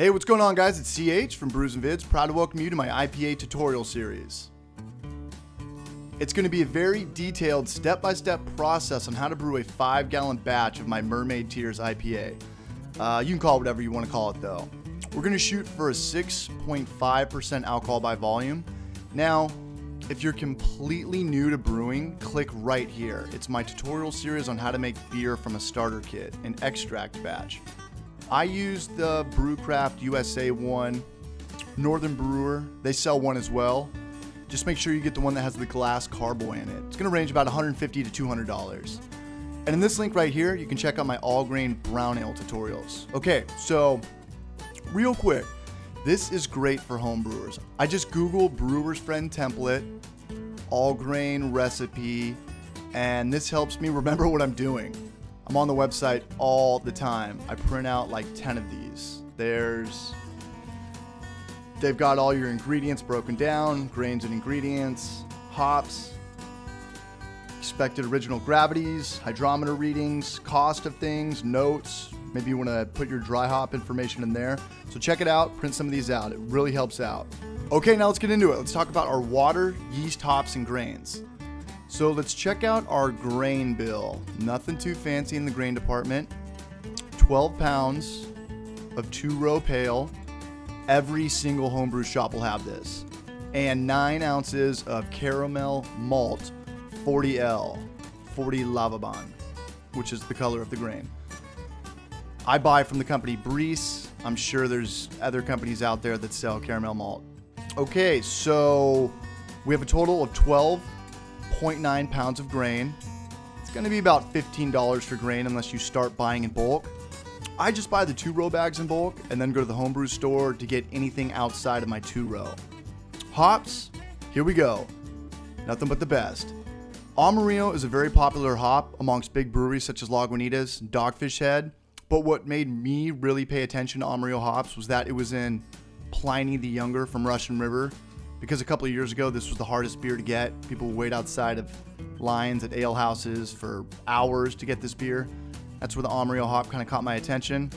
Hey, what's going on, guys? It's CH from Brews and Vids, proud to welcome you to my IPA tutorial series. It's going to be a very detailed step-by-step process on how to brew a 5-gallon batch of my Mermaid Tears IPA. You can call it whatever you want to call it, though. We're going to shoot for a 6.5% alcohol by volume. Now, if you're completely new to brewing, click right here. It's my tutorial series on how to make beer from a starter kit, an extract batch. I use the Brewcraft USA one, Northern Brewer. They sell one as well. Just make sure you get the one that has the glass carboy in it. It's going to range about $150 to $200. And in this link right here, you can check out my all-grain brown ale tutorials. Okay, so real quick, this is great for home brewers. I just Googled Brewer's Friend template, all-grain recipe, and this helps me remember what I'm doing. I'm on the website all the time. I print out like 10 of these. They've got all your ingredients broken down, grains and ingredients, hops, expected original gravities, hydrometer readings, cost of things, notes. Maybe you want to put your dry hop information in there. So check it out, print some of these out. It really helps out. Okay, now let's get into it. Let's talk about our water, yeast, hops, and grains. So let's check out our grain bill. Nothing too fancy in the grain department. 12 pounds of 2-row pale. Every single homebrew shop will have this. And 9 ounces of caramel malt 40L, 40 Lavaban, which is the color of the grain. I buy from the company Breeze. I'm sure there's other companies out there that sell caramel malt. Okay, so we have a total of 12.9 pounds of grain. It's going to be about $15 for grain unless you start buying in bulk. I just buy the 2-row bags in bulk and then go to the homebrew store to get anything outside of my 2-row. Hops, here we go. Nothing but the best. Amarillo is a very popular hop amongst big breweries such as Lagunitas, Dogfish Head, but what made me really pay attention to Amarillo hops was that it was in Pliny the Younger from Russian River, because a couple of years ago this was the hardest beer to get. People would wait outside of lines at ale houses for hours to get this beer. That's where the Amarillo hop kind of caught my attention.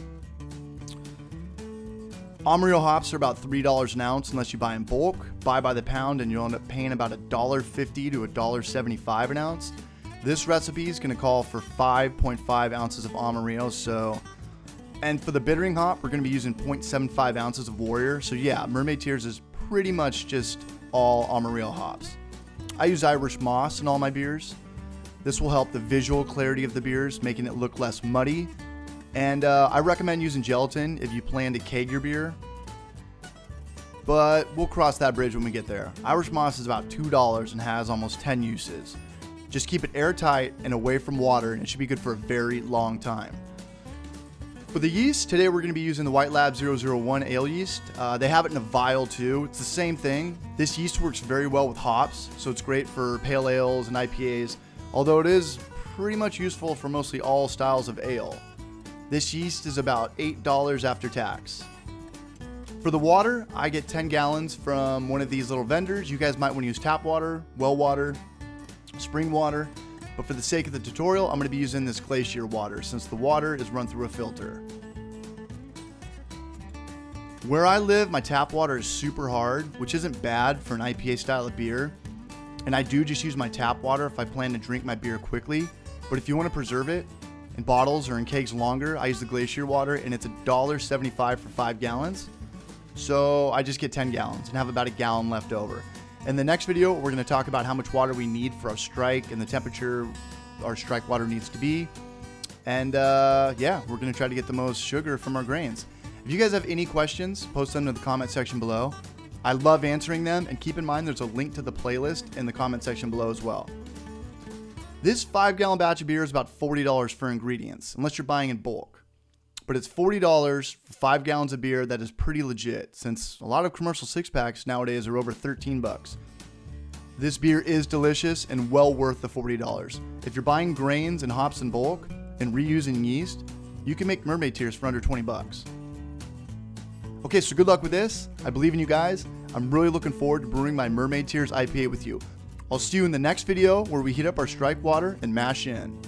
Amarillo hops are about $3 an ounce unless you buy in bulk. Buy by the pound and you'll end up paying about $1.50 to $1.75 an ounce. This recipe is going to call for 5.5 ounces of Amarillo. And for the bittering hop, we're going to be using 0.75 ounces of Warrior. So yeah, Mermaid Tears is pretty much just all Amarillo hops. I use Irish moss in all my beers. This will help the visual clarity of the beers, making it look less muddy. And I recommend using gelatin if you plan to keg your beer. But we'll cross that bridge when we get there. Irish moss is about $2 and has almost 10 uses. Just keep it airtight and away from water, and it should be good for a very long time. For the yeast, today we're going to be using the White Lab 001 ale yeast. They have it in a vial too. It's the same thing. This yeast works very well with hops, so it's great for pale ales and IPAs, although it is pretty much useful for mostly all styles of ale. This yeast is about $8 after tax. For the water, I get 10 gallons from one of these little vendors. You guys might want to use tap water, well water, spring water. But for the sake of the tutorial, I'm going to be using this glacier water since the water is run through a filter. Where I live, my tap water is super hard, which isn't bad for an IPA style of beer. And I do just use my tap water if I plan to drink my beer quickly. But if you want to preserve it in bottles or in kegs longer, I use the glacier water, and it's $1.75 for 5 gallons. So I just get 10 gallons and have about a gallon left over. In the next video, we're going to talk about how much water we need for our strike and the temperature our strike water needs to be. And yeah, we're going to try to get the most sugar from our grains. If you guys have any questions, post them in the comment section below. I love answering them, and keep in mind there's a link to the playlist in the comment section below as well. This 5-gallon batch of beer is about $40 for ingredients, unless you're buying in bulk. But it's $40 for 5 gallons of beer that is pretty legit, since a lot of commercial 6-packs nowadays are over 13 bucks. This beer is delicious and well worth the $40. If you're buying grains and hops in bulk and reusing yeast, you can make Mermaid Tears for under 20 bucks. Okay, so good luck with this. I believe in you guys. I'm really looking forward to brewing my Mermaid Tears IPA with you. I'll see you in the next video where we heat up our strike water and mash in.